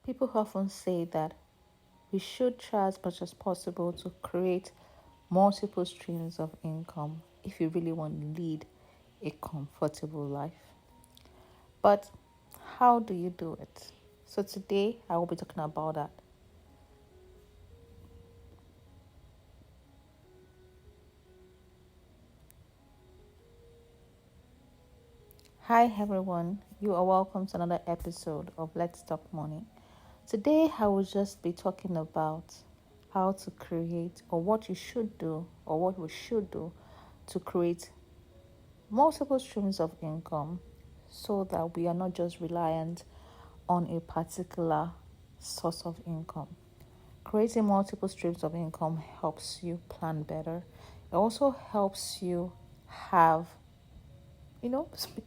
People often say that we should try as much as possible to create multiple streams of income if you really want to lead a comfortable life. But how do you do it? So today I will be talking about that. Hi everyone, you are welcome to another episode of Let's Talk Money. Today I will just be talking about how to create or what you should do or what we should do to create multiple streams of income so that we are not just reliant on a particular source of income. Creating multiple streams of income helps you plan better. It also helps you have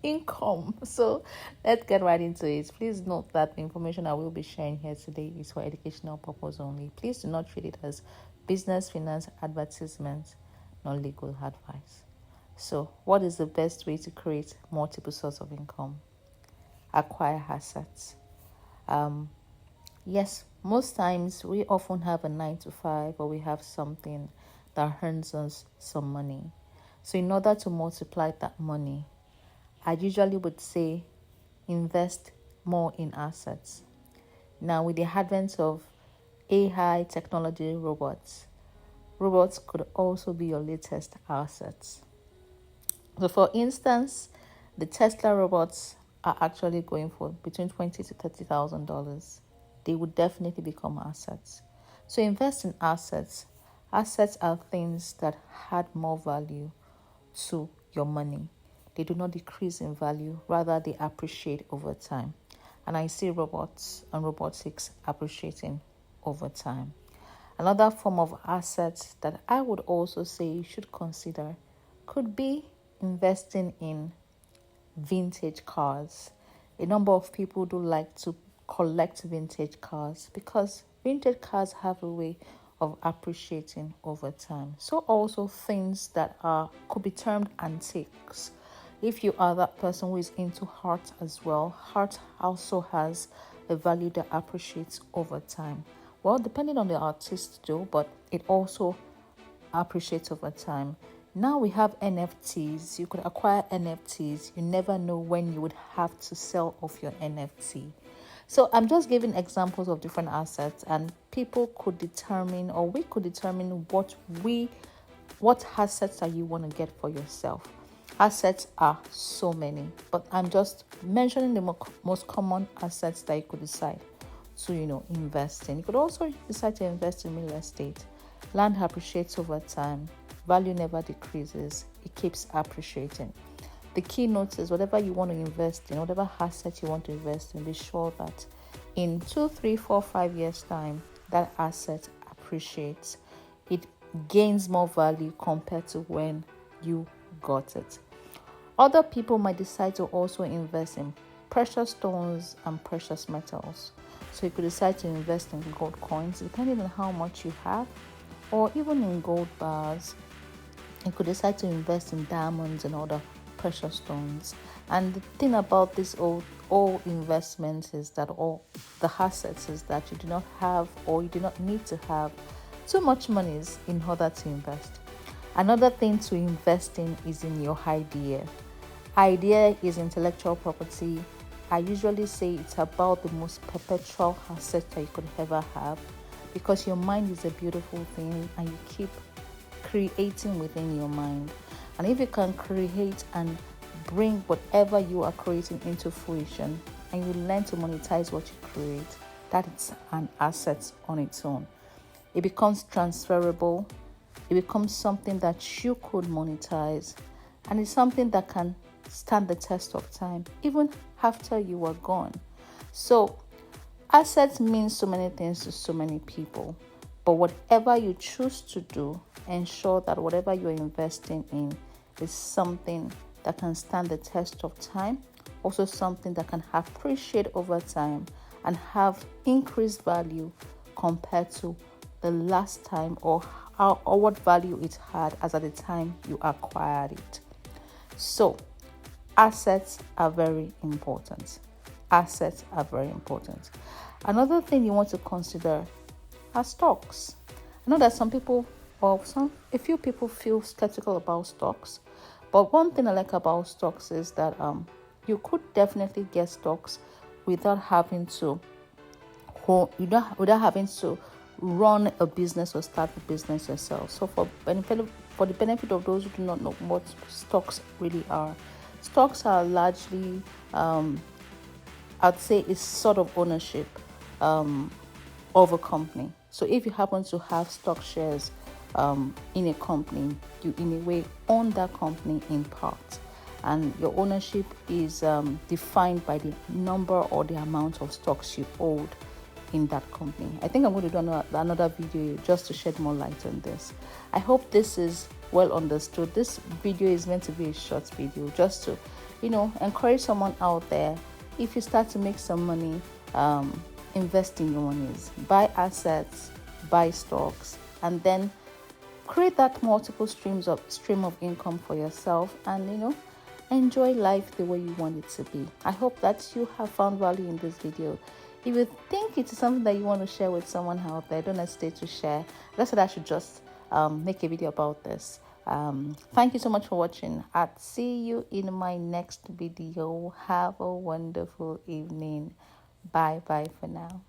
income. So let's get right into it. Please note that the information I will be sharing here today is for educational purpose only. Please do not treat it as business, finance, advertisement, nor legal advice. So, what is the best way to create multiple sources of income? Acquire assets. Um, yes, most times we often have a 9 to 5 or we have something that earns us some money. So, in order to multiply that money, I usually would say invest more in assets. Now, with the advent of AI technology robots could also be your latest assets. So, for instance, the Tesla robots are actually going for between $20,000 to $30,000. They would definitely become assets. So, invest in assets. Assets are things that add more value to your money. They do not decrease in value, rather, they appreciate over time. And I see robots and robotics appreciating over time. Another form of assets that I would also say you should consider could be investing in vintage cars. A number of people do like to collect vintage cars because vintage cars have a way of appreciating over time. So also things that are could be termed antiques. If you are that person who is into art as well, art also has a value that appreciates over time. Well, depending on the artist too, but it also appreciates over time. Now we have NFTs. You could acquire NFTs. You never know when you would have to sell off your NFT. So I'm just giving examples of different assets, and people could determine, or we could determine what assets that you want to get for yourself. Assets are so many, but I'm just mentioning the most common assets that you could decide to invest in. You could also decide to invest in real estate. Land appreciates over time. Value never decreases. It keeps appreciating. The key note is whatever you want to invest in, whatever asset you want to invest in, be sure that in 2, 3, 4, 5 years time, that asset appreciates. It gains more value compared to when you got it. Other people might decide to also invest in precious stones and precious metals. So you could decide to invest in gold coins depending on how much you have, or even in gold bars. You could decide to invest in diamonds and other precious stones. And the thing about this all investments is that all the assets is that you do not have, or you do not need to have too much money in order to invest. Another thing to invest in is in your idea. Idea is intellectual property. I usually say it's about the most perpetual asset that you could ever have, because your mind is a beautiful thing and you keep creating within your mind. And if you can create and bring whatever you are creating into fruition, and you learn to monetize what you create, that is an asset on its own. It becomes transferable. It becomes something that you could monetize, and it's something that can stand the test of time even after you are gone. So assets means so many things to so many people, but whatever you choose to do, ensure that whatever you're investing in is something that can stand the test of time, also something that can appreciate over time and have increased value compared to the last time, or what value it had as at the time you acquired it. So assets are very important. assets are very important. Another thing you want to consider are stocks. I know that some people, or a few people feel skeptical about stocks, but one thing I like about stocks is that you could definitely get stocks without having to without having to run a business or start a business yourself. So for the benefit of those who do not know what stocks really are, stocks are largely I'd say it's sort of ownership of a company. So if you happen to have stock shares in a company, you in a way own that company in part, and your ownership is defined by the number or the amount of stocks you hold in that company. I think I'm going to do another video just to shed more light on this. I hope this is well understood. This video is meant to be a short video just to, encourage someone out there. If you start to make some money, invest in your monies, buy assets, buy stocks, and then create that multiple stream of income for yourself, and enjoy life the way you want it to be. I hope that you have found value in this video. If you think it is something that you want to share with someone out there, don't hesitate to share. I said I should just make a video about this. Thank you so much for watching. I'll see you in my next video. Have a wonderful evening. Bye for now.